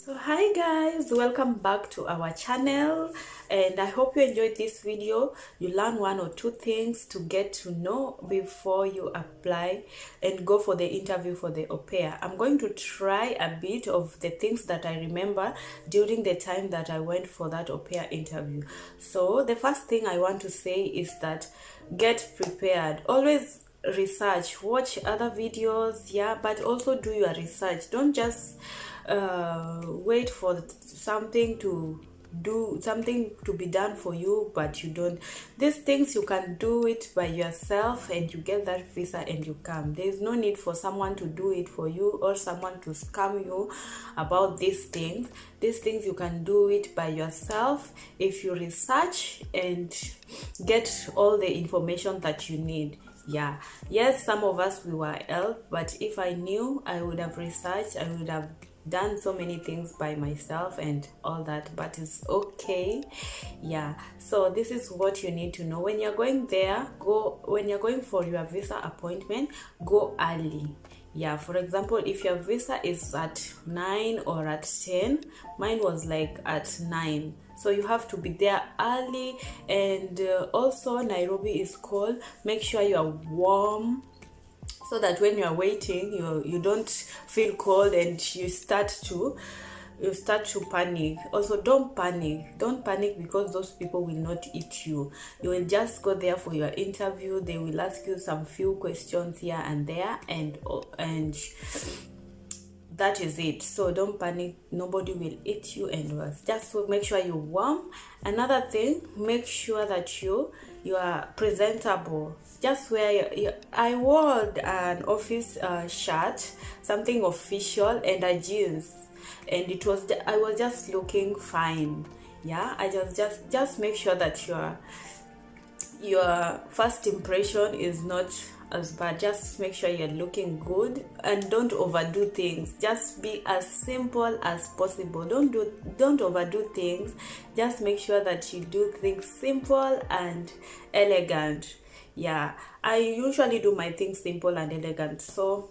So hi guys, welcome back to our channel, and I hope you enjoyed this video. You learn one or two things to get to know before you apply and go for the interview for the Aupair. I'm going to try a bit of the things that I remember during the time that I went for that Aupair interview. So the first thing I want to say is that get prepared. Always research, watch other videos, yeah, but also do your research. Don't just wait for something to be done for you, but you don't. These things you can do it by yourself, and you get that visa and you come. There's no need for someone to do it for you or someone to scam you about these things. These things you can do it by yourself if you research and get all the information that you need. Yeah, yes, some of us we were helped, but if I knew, I would have researched, I would have done so many things by myself and all that, but it's okay. Yeah, so this is what you need to know when you're going there. When you're going for your visa appointment, go early. Yeah, for example, if your visa is at 9 or at 10, mine was like at 9, so you have to be there early. And also Nairobi is cold. Make sure you are warm so that when you are waiting, you don't feel cold and you start to panic. Also, don't panic because those people will not eat you. You will just go there for your interview. They will ask you some few questions here and there, and that is it. So don't panic, nobody will eat you, and just make sure you're warm. Another thing, make sure that you are presentable. Just wear I wore an office shirt, something official, and a jeans, and I was just looking fine. Yeah, I just make sure that your first impression is not as bad. Just make sure you're looking good, and don't overdo things. Just be as simple as possible. Don't overdo things. Just make sure that you do things simple and elegant. Yeah, I usually do my things simple and elegant, so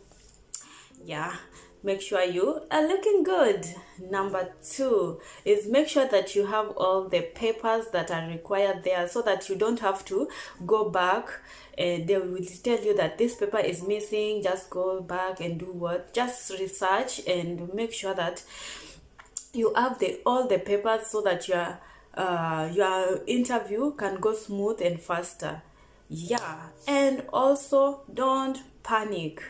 yeah, make sure you are looking good. Number 2 is make sure that you have all the papers that are required there, so that you don't have to go back and they will tell you that this paper is missing. Just go back and do what? Just research and make sure that you have all the papers, so that your interview can go smooth and faster. Yeah, and also don't panic.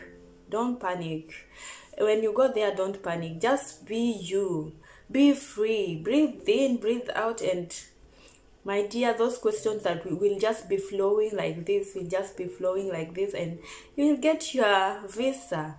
When you go there, don't panic. Just be you, be free, breathe in, breathe out, and my dear, those questions that will just be flowing like this, and you'll get your visa.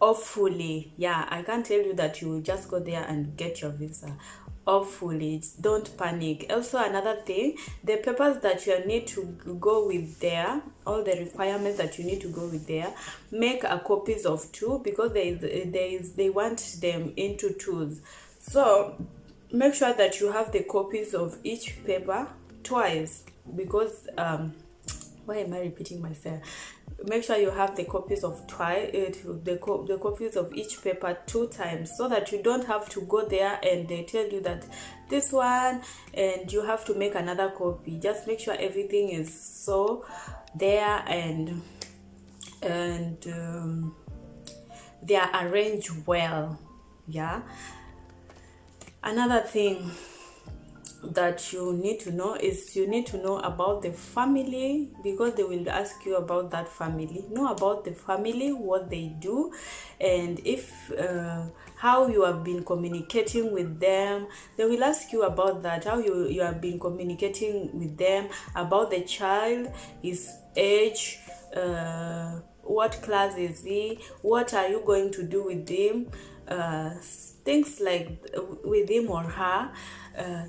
Hopefully. Yeah, I can't tell you that you will just go there and get your visa. Hopefully, don't panic. Also, another thing, the papers that you need to go with there, all the requirements that you need to go with there, make a copies of 2, because they want them into 2s. So make sure that you have the copies of each paper twice, because why am I repeating myself? Make sure you have the copies of the copies of each paper 2 times, so that you don't have to go there and they tell you that this one and you have to make another copy. Just make sure everything is so there, and they are arranged well. Yeah, another thing that you need to know is you need to know about the family, because they will ask you about that family. Know about the family, what they do, and if how you have been communicating with them. They will ask you about that, how you have been communicating with them, about the child, his age, what class is he, what are you going to do with him, things like with him or her,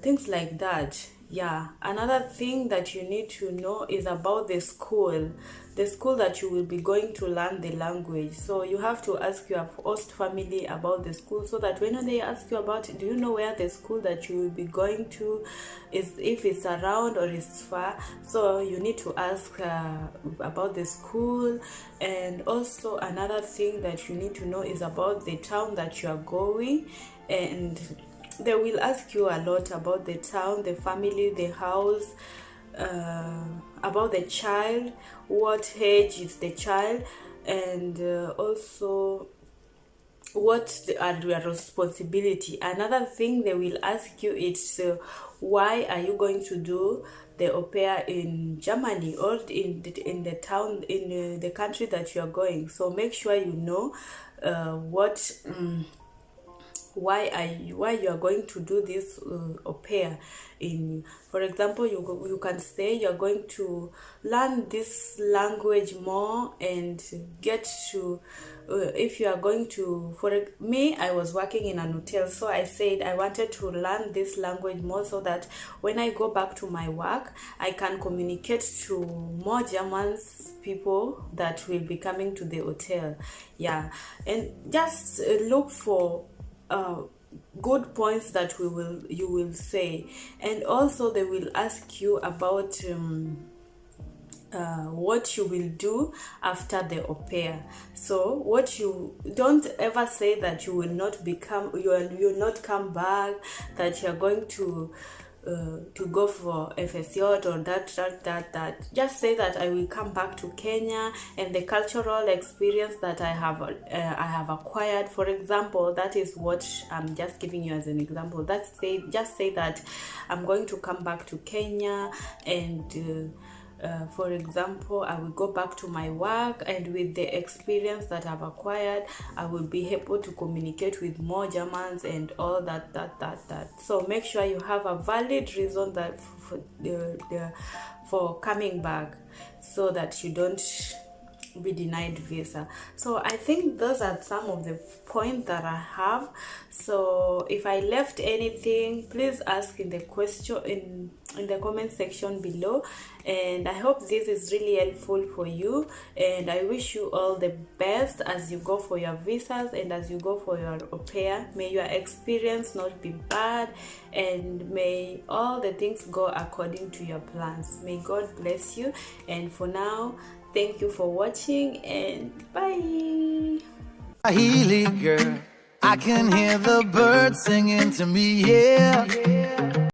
things like that. Yeah, another thing that you need to know is about the school that you will be going to learn the language. So you have to ask your host family about the school, so that when they ask you about it, do you know where the school that you will be going to is, if it's around or it's far. So you need to ask about the school. And also another thing that you need to know is about the town that you are going, and they will ask you a lot about the town, the family, the house, about the child, what age is the child, and also what are your responsibility. Another thing they will ask you is why are you going to do the au pair in Germany, or in the town, in the country that you are going. So make sure you know what why you are going to do this au pair. In, for example, you can say you're going to learn this language more and get to if you are going to, for me, I was working in an hotel, so I said I wanted to learn this language more, so that when I go back to my work, I can communicate to more Germans people that will be coming to the hotel. Yeah, and just look for good points that you will say. And also they will ask you about what you will do after the au pair. So what you don't ever say that you will not not come back, that you're going to go for FSJ or that. Just say that I will come back to Kenya, and the cultural experience that I have acquired. For example, that is what I'm just giving you as an example. Just say that I'm going to come back to Kenya, and for example, I will go back to my work, and with the experience that I've acquired, I will be able to communicate with more Germans and all that. So make sure you have a valid reason that for coming back, so that you don't be denied visa. So I think those are some of the points that I have. So if I left anything, please ask in the question in the comment section below. And I hope this is really helpful for you, and I wish you all the best as you go for your visas and as you go for your au pair. May your experience not be bad, and may all the things go according to your plans. May God bless you. And for now, thank you for watching, and bye. Healy girl, I can hear the birds singing to me, yeah.